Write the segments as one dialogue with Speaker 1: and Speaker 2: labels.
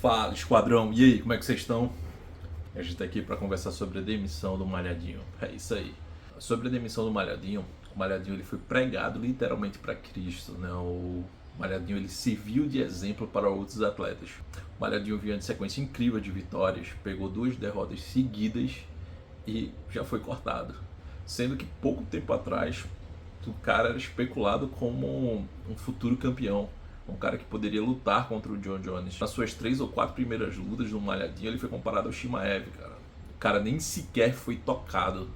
Speaker 1: Fala, esquadrão, e aí, como é que vocês estão? A gente tá aqui para conversar sobre a demissão do Malhadinho. É isso aí. Sobre a demissão do Malhadinho, o Malhadinho ele foi pregado literalmente para Cristo, né? O Malhadinho ele serviu de exemplo para outros atletas. O Malhadinho vinha de sequência incrível de vitórias, pegou 2 derrotas seguidas e já foi cortado. Sendo que pouco tempo atrás, o cara era especulado como um futuro campeão. Um cara que poderia lutar contra o John Jones. Nas suas 3 ou 4 primeiras lutas no Malhadinho, ele foi comparado ao Chimaev, cara. O cara nem sequer foi tocado.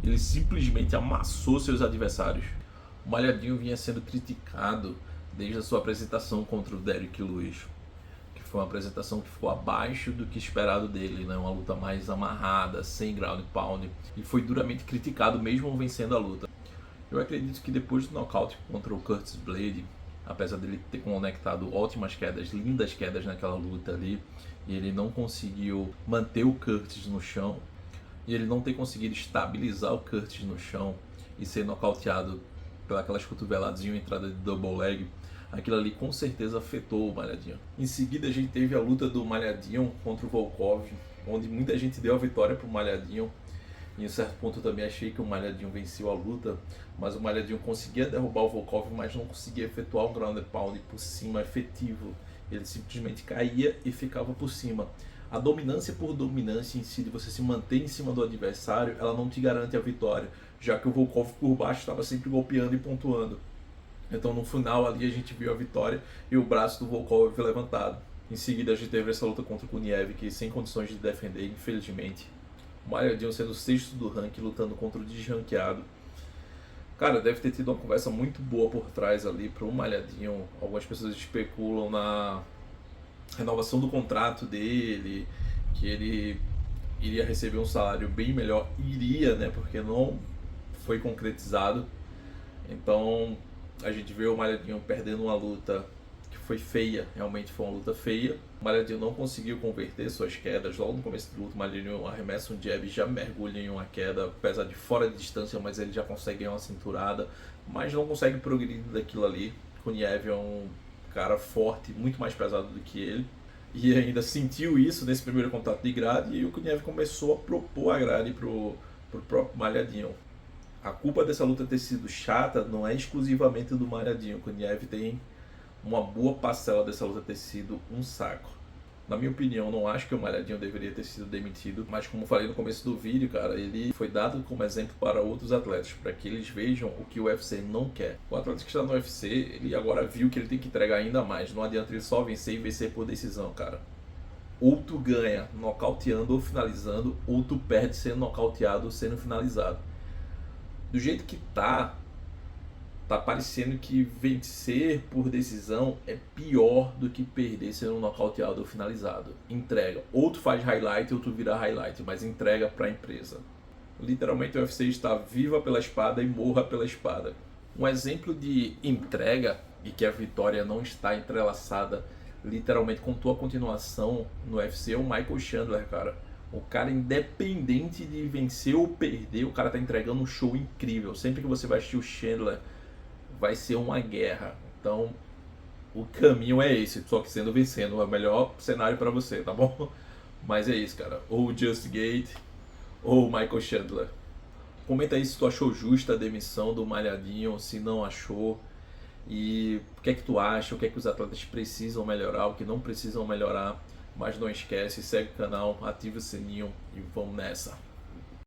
Speaker 1: Ele simplesmente amassou seus adversários. O Malhadinho vinha sendo criticado desde a sua apresentação contra o Derrick Lewis, que foi uma apresentação que ficou abaixo do que esperado dele, né? Uma luta mais amarrada, sem ground pound, e foi duramente criticado mesmo vencendo a luta. Eu acredito que depois do nocaute contra o Curtis Blade, apesar dele ter conectado ótimas quedas, lindas quedas naquela luta ali, e ele não conseguiu manter o Curtis no chão, e ele não ter conseguido estabilizar o Curtis no chão e ser nocauteado pelas cotoveladas em uma entrada de double leg, aquilo ali com certeza afetou o Malhadinho. Em seguida a gente teve a luta do Malhadinho contra o Volkov, onde muita gente deu a vitória para o Malhadinho. Em um certo ponto eu também achei que o Malhadinho venceu a luta, mas o Malhadinho conseguia derrubar o Volkov, mas não conseguia efetuar um ground pound por cima efetivo. Ele simplesmente caía e ficava por cima. A dominância por dominância em si, de você se manter em cima do adversário, ela não te garante a vitória, já que o Volkov por baixo estava sempre golpeando e pontuando. Então no final ali a gente viu a vitória e o braço do Volkov levantado. Em seguida a gente teve essa luta contra o Kuniev, que sem condições de defender, infelizmente. O Malhadinho sendo o sexto do ranking, lutando contra o desranqueado. Cara, deve ter tido uma conversa muito boa por trás ali para o Malhadinho. Algumas pessoas especulam na renovação do contrato dele, que ele iria receber um salário bem melhor. Iria, né? Porque não foi concretizado. Então a gente vê o Malhadinho perdendo uma luta que foi feia, realmente foi uma luta feia. O Malhadinho não conseguiu converter suas quedas. Logo no começo do luta, o Malhadinho arremessa um jab e já mergulha em uma queda, apesar de fora de distância, mas ele já consegue ganhar uma cinturada, mas não consegue progredir daquilo ali. Kuniev é um cara forte, muito mais pesado do que ele, e ainda sentiu isso nesse primeiro contato de grade, e o Kuniev começou a propor a grade pro próprio Malhadinho. A culpa dessa luta ter sido chata não é exclusivamente do Malhadinho. O Kuniev tem uma boa parcela dessa luta ter sido um saco. Na minha opinião, não acho que o Malhadinho deveria ter sido demitido, mas como falei no começo do vídeo, cara, ele foi dado como exemplo para outros atletas, para que eles vejam o que o UFC não quer. O atleta que está no UFC, ele agora viu que ele tem que entregar ainda mais. Não adianta ele só vencer e vencer por decisão, cara. Ou tu ganha nocauteando ou finalizando, ou tu perde sendo nocauteado ou sendo finalizado. Do jeito que tá parecendo que vencer por decisão é pior do que perder sendo nocauteado ou finalizado. Entrega. Ou tu faz highlight ou tu vira highlight, mas entrega pra empresa. Literalmente o UFC está viva pela espada e morra pela espada. Um exemplo de entrega e que a vitória não está entrelaçada literalmente com tua continuação no UFC é o Michael Chandler, cara. O cara, independente de vencer ou perder, o cara tá entregando um show incrível. Sempre que você vai assistir o Chandler, vai ser uma guerra. Então o caminho é esse, só que sendo vencendo é o melhor cenário para você, tá bom? Mas é isso, cara. Ou o Just Gate ou o Michael Chandler. Comenta aí se tu achou justa a demissão do Malhadinho, se não achou, e o que é que tu acha, o que é que os atletas precisam melhorar, o que não precisam melhorar. Mas não esquece, segue o canal, ativa o sininho e vamos nessa.